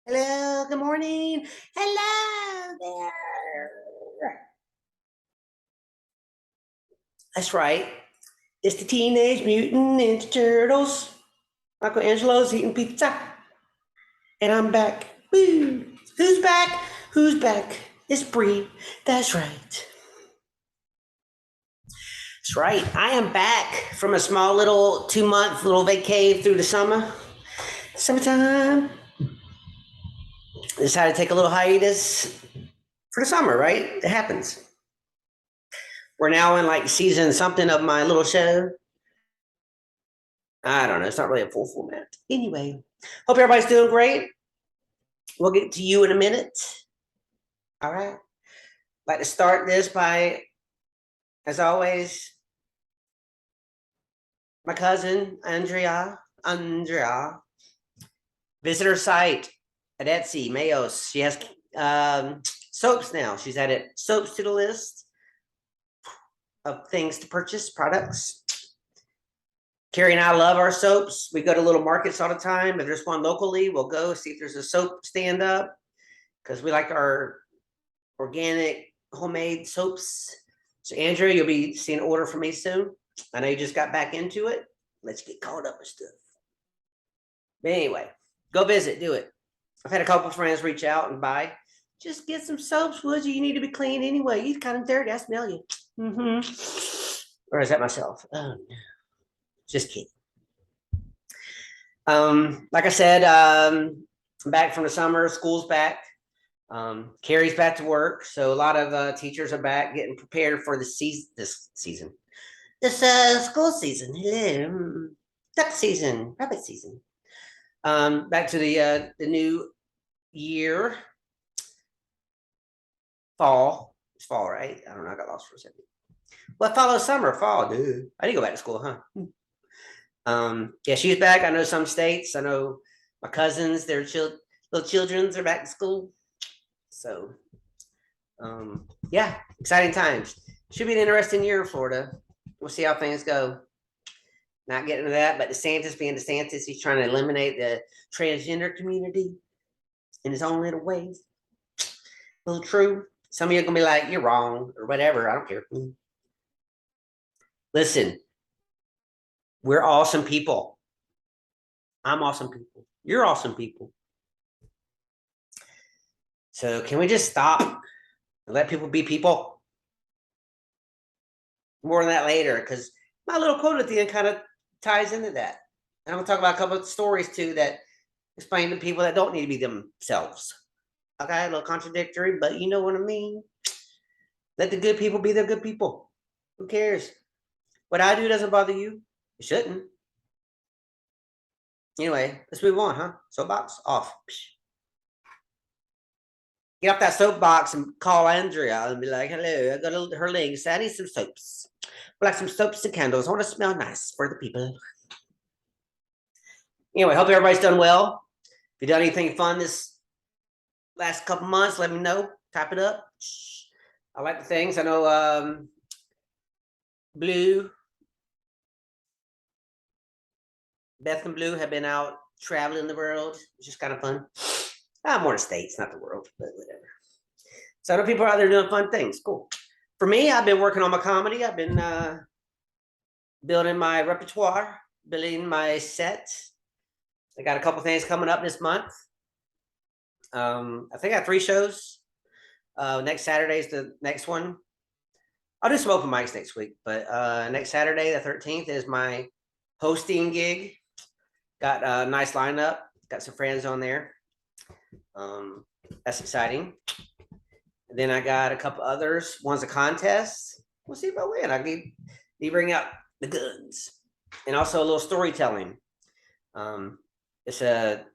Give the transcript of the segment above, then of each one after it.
Hello, good morning. Hello there. That's right. It's the Teenage Mutant Ninja Turtles. Michelangelo's eating pizza. And I'm back. Woo. Who's back? Who's back? It's Bree. That's right. That's right. I am back from a small little 2 month little vacay through the summer. Summertime. Decided to take a little hiatus for the summer, right? It happens. We're now in like season something of my little show. I don't know. It's not really a full format. Anyway, hope everybody's doing great. We'll get to you in a minute. All right. I'd like to start this by, as always, my cousin Andrea. Visit her site at Etsy, Mayos. She has soaps now. She's added soaps to the list of things to purchase, products. Carrie and I love our soaps. We go to little markets all the time. If there's one locally, we'll go see if there's a soap stand up because we like our organic homemade soaps. So Andrew, you'll be seeing an order from me soon. I know you just got back into it. Let's get caught up with stuff. But anyway, go visit, do it. I've had a couple friends reach out and buy. Just get some soaps, would you? You need to be clean anyway. You're kind of dirty. I smell you. Or is that myself? Oh no. Just kidding. Like I said, I'm back from the summer. School's back. Carrie's back to work, so a lot of teachers are back getting prepared for the season. This school season. Hello, duck season, rabbit season. Back to the new year. Fall. It's fall, right? I don't know. I got lost for a second. What follows summer? Fall, dude. I didn't go back to school, huh? Yeah, she's back. I know some states. I know my cousins, their little children's are back to school. So, yeah, exciting times. Should be an interesting year in Florida. We'll see how things go. Not getting into that, but DeSantis being DeSantis, he's trying to eliminate the transgender community in his own little ways. A little true. Some of you are gonna be like, "You're wrong" or whatever. I don't care. Listen, we're awesome people. I'm awesome people. You're awesome people. So can we just stop and let people be people? More on that later, because my little quote at the end kind of ties into that. And I'm gonna talk about a couple of stories too that explain to people that don't need to be themselves. Okay, a little contradictory, but you know what I mean. Let the good people be the good people. Who cares? What I do doesn't bother you. It shouldn't. Anyway, let's move on, huh? Soapbox off. Get off that soapbox and call Andrea and be like, "Hello, I got her links. I need some soaps. I like some soaps and candles. I want to smell nice for the people." Anyway, hope everybody's done well. If you done anything fun this last couple months, let me know. Type it up. I like the things. I know Blue, Beth and Blue have been out traveling the world, which is kind of fun. More the States, not the world, but whatever. So other people are out there doing fun things. Cool. For me, I've been working on my comedy. I've been building my repertoire, building my set. I got a couple things coming up this month. I think I have 3 shows. Next Saturday is the next one. I'll do some open mics next week, but next Saturday, the 13th, is my hosting gig. Got a nice lineup. Got some friends on there. That's exciting. And then I got a couple others. One's a contest. We'll see if I win. I need to bring out the guns. And also a little storytelling. It's a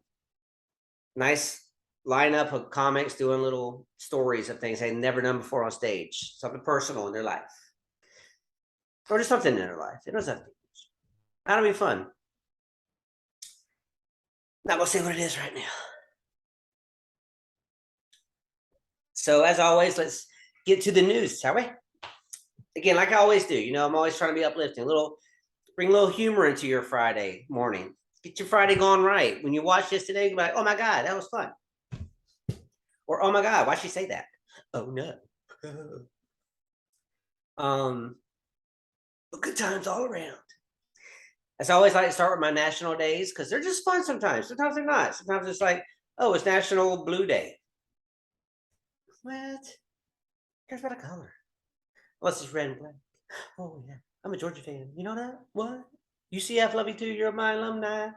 nice lineup of comics doing little stories of things they've never done before on stage. Something personal in their life. Or just something in their life. It doesn't have to be. That'll be fun. Not gonna say what it is right now. So as always, let's get to the news, shall we? Again, like I always do, I'm always trying to be uplifting. Bring a little humor into your Friday morning. Get your Friday going right. When you watch this today, you'll be like, "Oh my God, that was fun." Or, oh my God, why'd she say that? Oh no. But good times all around. As I always like to start with my national days because they're just fun sometimes. Sometimes they're not. Sometimes it's like, oh, it's National Blue Day. What? Cares about a color? Unless it's red and black. Oh yeah, I'm a Georgia fan. You know that? What? UCF, love you too. You're my alumni.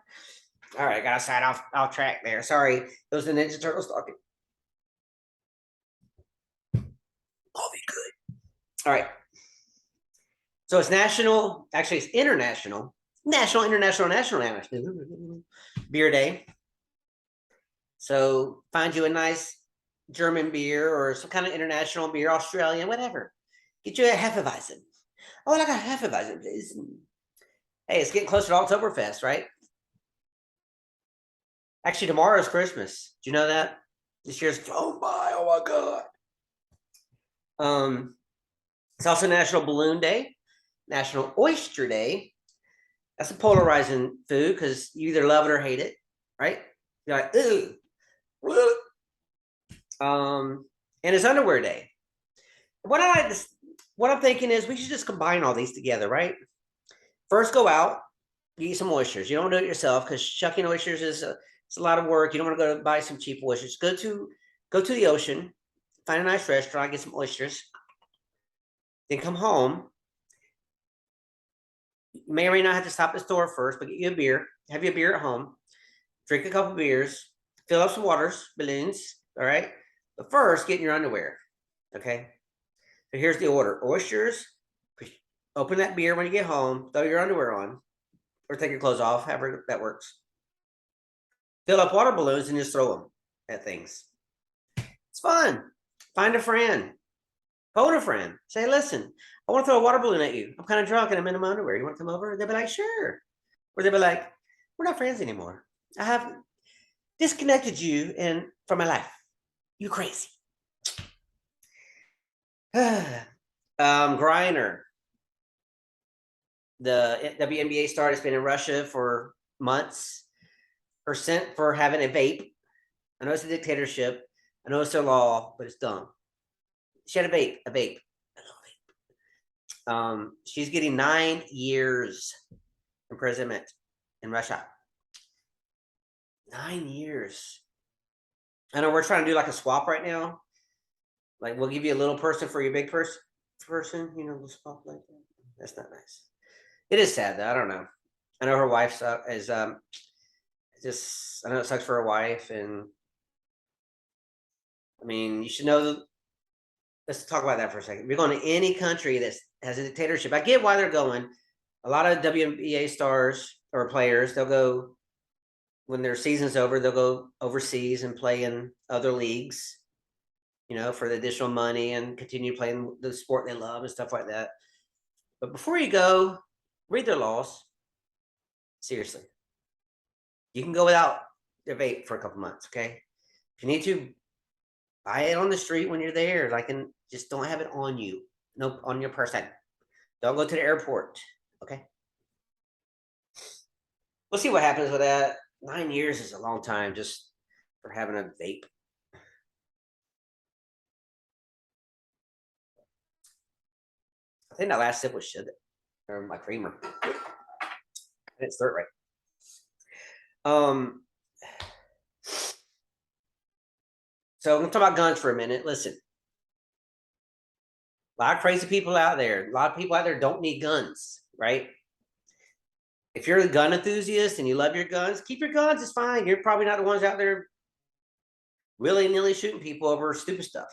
All right, got side off track there. Sorry, it was the Ninja Turtles talking. I'll be good. All right. So it's national. Actually, it's international. National beer day. So find you a nice German beer or some kind of international beer, Australian, whatever. Get you a Hefeweizen. Oh, like a Hefeweizen, please. Hey, it's getting closer to Oktoberfest, right? Actually, tomorrow's Christmas. Do you know that? This year's flown by. Oh my God. It's also National Balloon Day, National Oyster Day. That's a polarizing food because you either love it or hate it, right? You're like, ooh. And it's Underwear Day. What I'm thinking is we should just combine all these together, right? First, go out, eat some oysters. You don't do it yourself because shucking oysters is it's a lot of work. You don't want to go buy some cheap oysters. Go to the ocean, find a nice restaurant, get some oysters, then come home. You may or may not have to stop at the store first, but get you a beer. Have your beer at home. Drink a couple beers. Fill up some waters, balloons. All right. But first, get in your underwear. Okay. So here's the order: oysters. Open that beer when you get home. Throw your underwear on, or take your clothes off. However that works. Fill up water balloons and just throw them at things. It's fun. Find a friend. Phone a friend. Say, listen, I want to throw a water balloon at you. I'm kind of drunk and I'm in my underwear. You want to come over? They'll be like, sure. Or they'll be like, we're not friends anymore. I have disconnected you from my life. You crazy. Griner, the WNBA star has been in Russia for months. Her sent for having a vape. I know it's a dictatorship. I know it's a law, but it's dumb. She had a vape. She's getting 9 years imprisonment in Russia. 9 years. I know we're trying to do like a swap right now. Like we'll give you a little person for your big person. You know, we'll swap like that. That's not nice. It is sad though. I don't know. I know her wife is just. I know it sucks for her wife, and I mean you should know. Let's talk about that for a second. If you're going to any country that has a dictatorship, I get why they're going. A lot of WNBA stars or players, they'll go when their season's over, they'll go overseas and play in other leagues, you know, for the additional money and continue playing the sport they love and stuff like that. But before you go, read their laws. Seriously. You can go without your vape for a couple months, okay? If you need to, buy it on the street when you're there. Like, and just don't have it on you. No, on your person. Don't go to the airport, okay? We'll see what happens with that. 9 years is a long time just for having a vape. I think that last sip was shit, or my creamer. I didn't start right. So I'm gonna talk about guns for a minute. Listen, a lot of crazy people out there. A lot of people out there don't need guns, right? If you're a gun enthusiast and you love your guns, keep your guns. It's fine. You're probably not the ones out there willy-nilly shooting people over stupid stuff.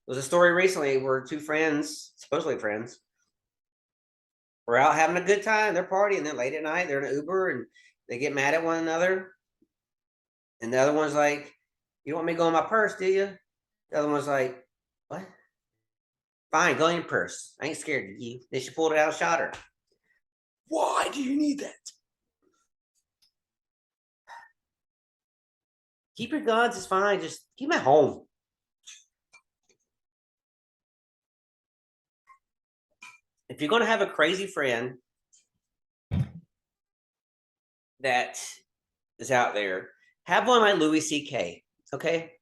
There was a story recently where two friends, supposedly friends, were out having a good time. They're partying. Then late at night, they're in an Uber and they get mad at one another. And the other one's like, "You want me to go in my purse, do you?" The other one's like, "What? Fine, go in your purse. I ain't scared of you." Then she pulled it out and shot her. Why do you need that? Keep your guns. It's fine. Just keep them at home. If you're going to have a crazy friend that is out there, have one like Louis C.K., okay?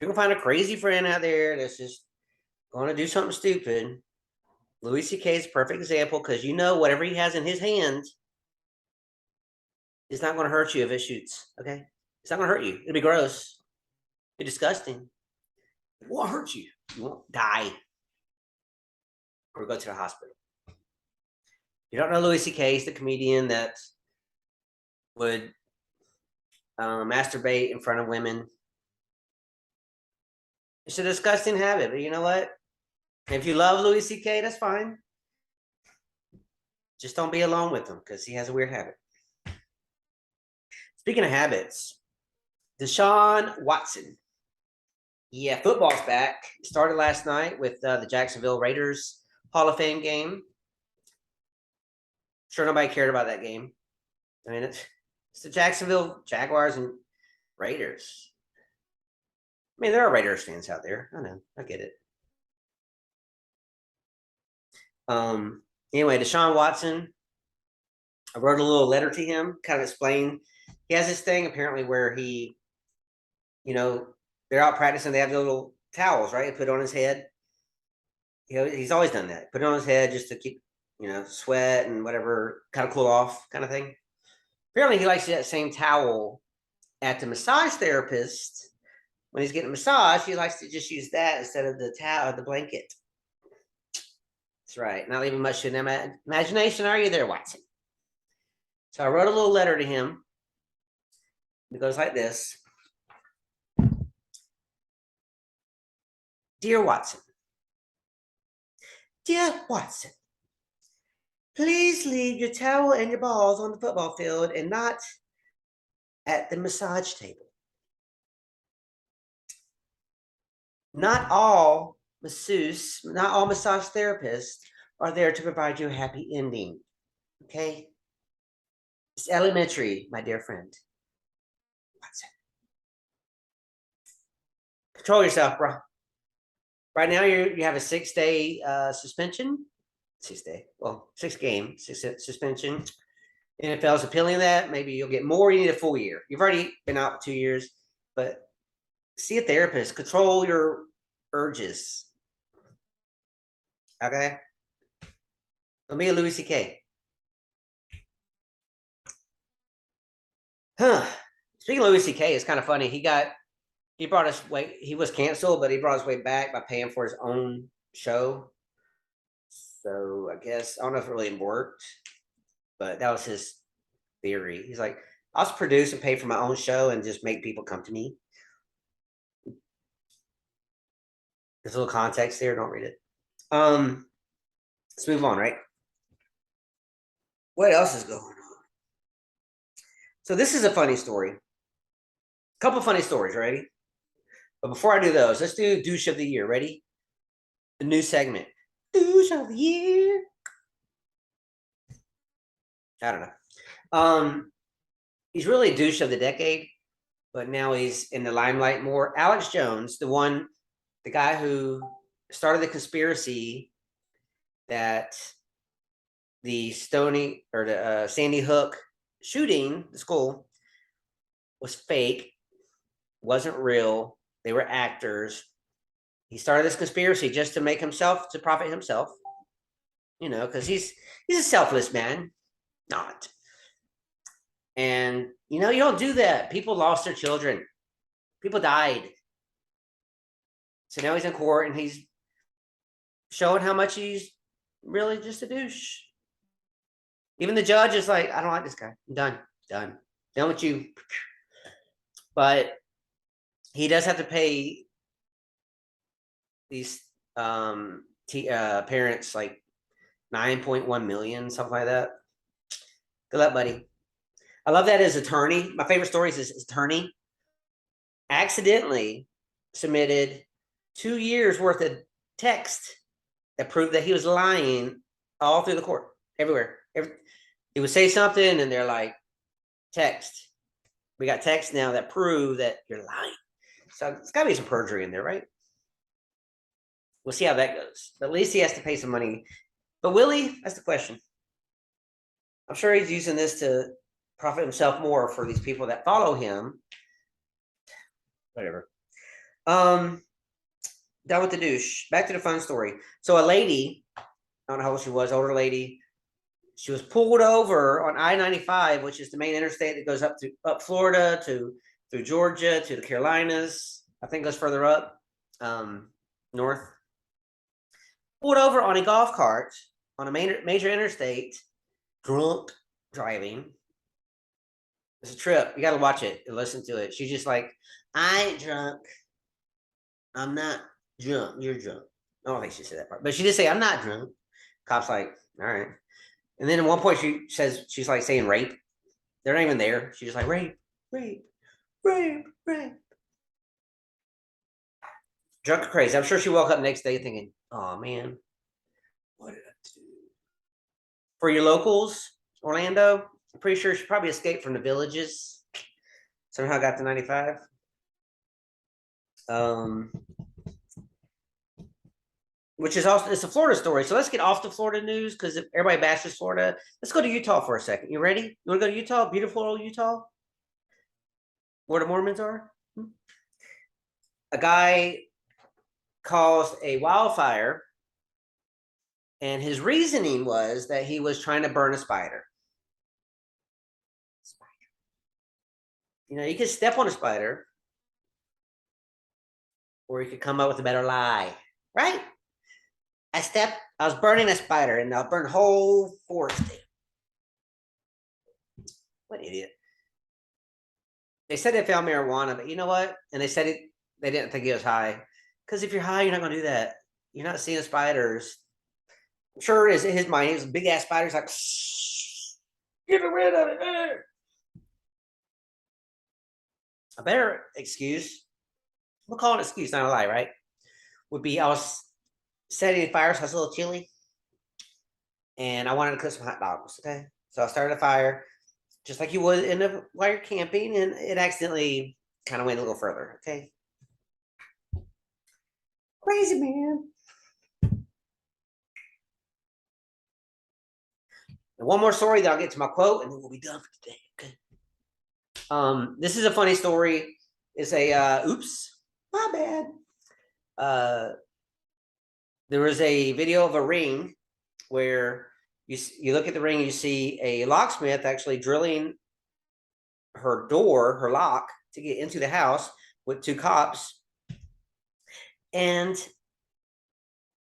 You're gonna find a crazy friend out there that's just going to do something stupid. Louis C.K. is a perfect example because you know whatever he has in his hands is not going to hurt you if it shoots. Okay, it's not going to hurt you. It'll be gross. It'll be disgusting. It won't hurt you. You won't die or go to the hospital. You don't know Louis C.K. is the comedian that would masturbate in front of women. It's a disgusting habit, but you know what? If you love Louis C.K., that's fine. Just don't be alone with him because he has a weird habit. Speaking of habits, Deshaun Watson. Yeah, football's back. Started last night with the Jacksonville Raiders Hall of Fame game. Sure, nobody cared about that game. I mean, it's the Jacksonville Jaguars and Raiders. I mean, there are Raiders fans out there. I know. I get it. Anyway, Deshaun Watson, I wrote a little letter to him, kind of explain. He has this thing apparently where he, they're out practicing. They have little towels, right? He put on his head. He's always done that. Put it on his head just to keep, sweat and whatever, kind of cool off, kind of thing. Apparently, he likes that same towel at the massage therapist. When he's getting a massage, he likes to just use that instead of the towel, the blanket. That's right. Not leaving much to the imagination, are you there, Watson? So I wrote a little letter to him. It goes like this. Dear Watson. Dear Watson, please leave your towel and your balls on the football field and not at the massage table. Not all massage therapists are there to provide you a happy ending. Okay? It's elementary, my dear friend. Watson. Control yourself, bro. Right now, you have a 6-day suspension. 6-game suspension. NFL's appealing that. Maybe you'll get more. You need a full year. You've already been out for 2 years, but see a therapist. Control your urges. Okay? Let me a Louis C.K. Speaking of Louis C.K., it's kind of funny. He brought us way. He was canceled, but he brought his way back by paying for his own show. So I guess I don't know if it really worked, but that was his theory. He's like, I'll just produce and pay for my own show and just make people come to me. There's a little context there. Don't read it. Let's move on, right? What else is going on? So this is a funny story. A couple funny stories, ready? But before I do those, let's do douche of the year. Ready? The new segment. Douche of the year. I don't know. He's really douche of the decade, but now he's in the limelight more. Alex Jones, the guy who started the conspiracy that the Sandy Hook shooting, the school, was fake, wasn't real. They were actors. He started this conspiracy just to profit himself, because he's a selfless man. Not. And, you don't do that. People lost their children. People died. So now he's in court and he's showing how much he's really just a douche. Even the judge is like, I don't like this guy. I'm done with you. But he does have to pay these parents like 9.1 million, something like that. Good luck, buddy. I love that his attorney. My favorite story is his attorney accidentally submitted 2 years worth of text that proved that he was lying all through the court, everywhere. He would say something and they're like, text. We got text now that prove that you're lying. So it's got to be some perjury in there, right? We'll see how that goes. But at least he has to pay some money. But will he? That's the question. I'm sure he's using this to profit himself more for these people that follow him. Whatever. Done with the douche. Back to the fun story. So a lady, I don't know how old she was, older lady. She was pulled over on I-95, which is the main interstate that goes up Florida to through Georgia to the Carolinas. I think goes further up, north. Pulled over on a golf cart on a major interstate, drunk driving. It's a trip. You got to watch it and listen to it. She's just like, I ain't drunk. I'm not drunk. You're drunk. I don't think she said that part, but she did say, I'm not drunk. Cop's like, all right. And then at one point she says, she's like saying rape. They're not even there. She's just like, rape, rape, rape, rape. Drunk or crazy. I'm sure she woke up next day thinking, oh man, what did I do? For your locals, Orlando, I'm pretty sure she probably escaped from the villages. Somehow got to 95. Which is also it's a Florida story. So let's get off the Florida news because everybody bashes Florida. Let's go to Utah for a second. You ready? You want to go to Utah? Beautiful old Utah, where the Mormons are. A guy caused a wildfire, and his reasoning was that he was trying to burn a spider. You know, you could step on a spider, or you could come up with a better lie, right? I was burning a spider, and I'll burn whole forest. What idiot. They said they found marijuana, but you know what? And they said they didn't think he was high. Because if you're high, you're not gonna do that. You're not seeing spiders. I'm sure in his mind, he was big ass spiders like get rid of it. A better excuse, we'll call it an excuse, not a lie, right? Would be I was setting fires, so I was a little chilly, and I wanted to cook some hot dogs. Okay. So I started a fire, just like you would while you're camping, and it accidentally kind of went a little further. Okay. Crazy man. And one more story, then I'll get to my quote, and then we'll be done for today. Okay. This is a funny story. It's a oops, my bad. There was a video of a ring where you look at the ring, you see a locksmith actually drilling her door, her lock, to get into the house with two cops, and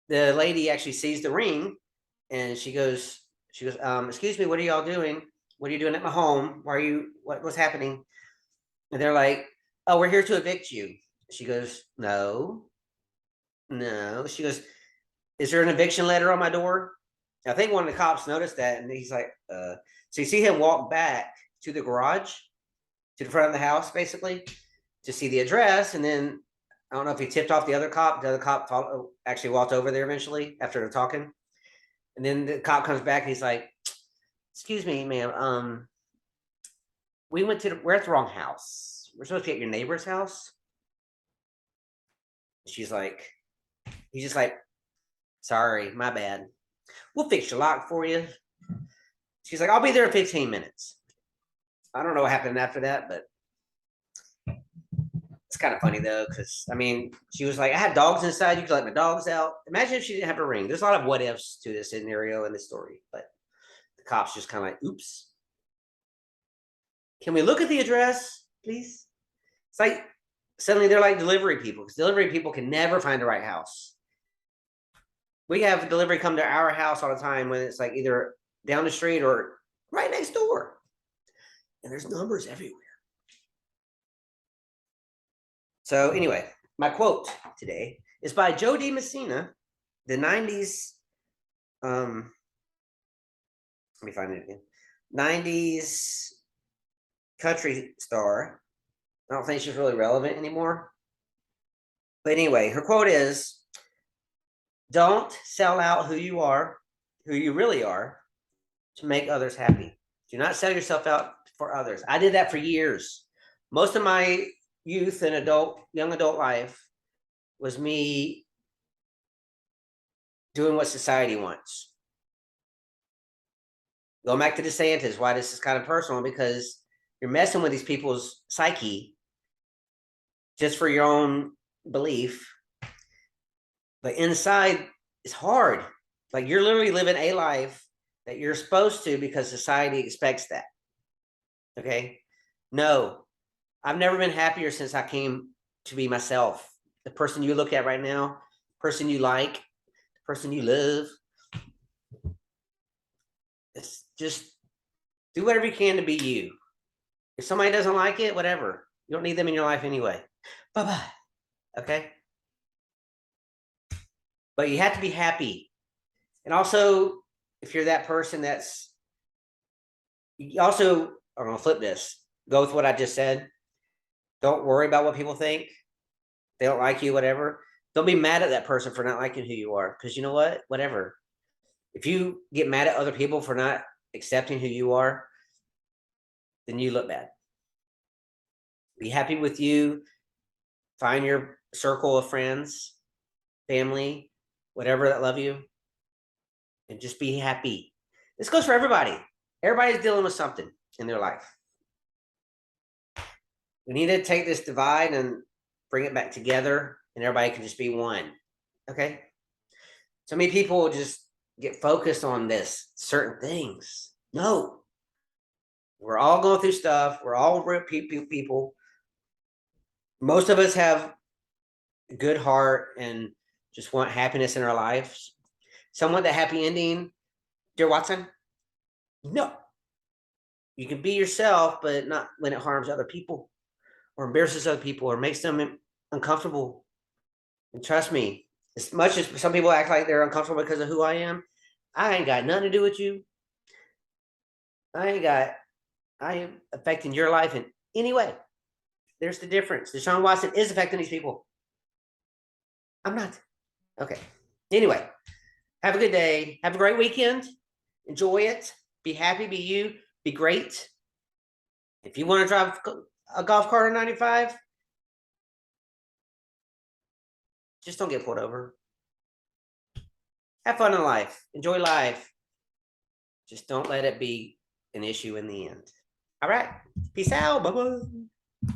the lady actually sees the ring, and she goes, excuse me, what are y'all doing? What are you doing at my home? Why are you? What's happening? And they're like, oh, we're here to evict you. She goes, no, no. She goes, is there an eviction letter on my door? I think one of the cops noticed that, and he's like, so you see him walk back to the garage, to the front of the house, basically, to see the address, and then I don't know if he tipped off the other cop. The other cop actually walked over there eventually after they're talking, and then the cop comes back and he's like, excuse me, ma'am, we're at the wrong house. We're supposed to be at your neighbor's house. She's like, he's just like, sorry, my bad. We'll fix your lock for you. She's like, I'll be there in 15 minutes. I don't know what happened after that, but it's kind of funny though, because I mean, she was like, I have dogs inside. You can let my dogs out. Imagine if she didn't have a ring. There's a lot of what ifs to this scenario in this story, but the cops just kind of like, oops. Can we look at the address, please? It's like suddenly they're like delivery people, because delivery people can never find the right house. We have delivery come to our house all the time when it's like either down the street or right next door. And there's numbers everywhere. So anyway, my quote today is by Joe D. Messina, the 90s, let me find it again, 90s country star. I don't think she's really relevant anymore. But anyway, her quote is, don't sell out who you really are, to make others happy. Do not sell yourself out for others. I did that for years. Most of my youth and young adult life was me doing what society wants. Going back to DeSantis, why this is kind of personal, because you're messing with these people's psyche just for your own belief, but inside it's hard. Like you're literally living a life that you're supposed to because society expects that. Okay. No, I've never been happier since I came to be myself. The person you look at right now, the person you like, the person you love. It's just do whatever you can to be you. If somebody doesn't like it, whatever. You don't need them in your life anyway. Bye-bye. Okay. But you have to be happy. And also, if you're that person that's you also, I'm gonna flip this. Go with what I just said. Don't worry about what people think. They don't like you, whatever. Don't be mad at that person for not liking who you are. Because you know what? Whatever. If you get mad at other people for not accepting who you are, then you look bad. Be happy with you. Find your circle of friends, family, whatever that love you, and just be happy. This goes for everybody. Everybody's dealing with something in their life. We need to take this divide and bring it back together, and everybody can just be one. Okay. So many people just get focused on this certain things. No, we're all going through stuff. We're all real people. Most of us have a good heart and just want happiness in our lives. Some want the happy ending. Dear Watson, no. You can be yourself, but not when it harms other people or embarrasses other people or makes them uncomfortable. And trust me, as much as some people act like they're uncomfortable because of who I ain't got nothing to do with you. I am affecting your life in any way. There's the difference. Deshaun Watson is affecting these people. I'm not. Okay. Anyway, have a good day. Have a great weekend. Enjoy it. Be happy. Be you. Be great. If you want to drive a golf cart on 95, just don't get pulled over. Have fun in life. Enjoy life. Just don't let it be an issue in the end. All right. Peace out. Bye-bye.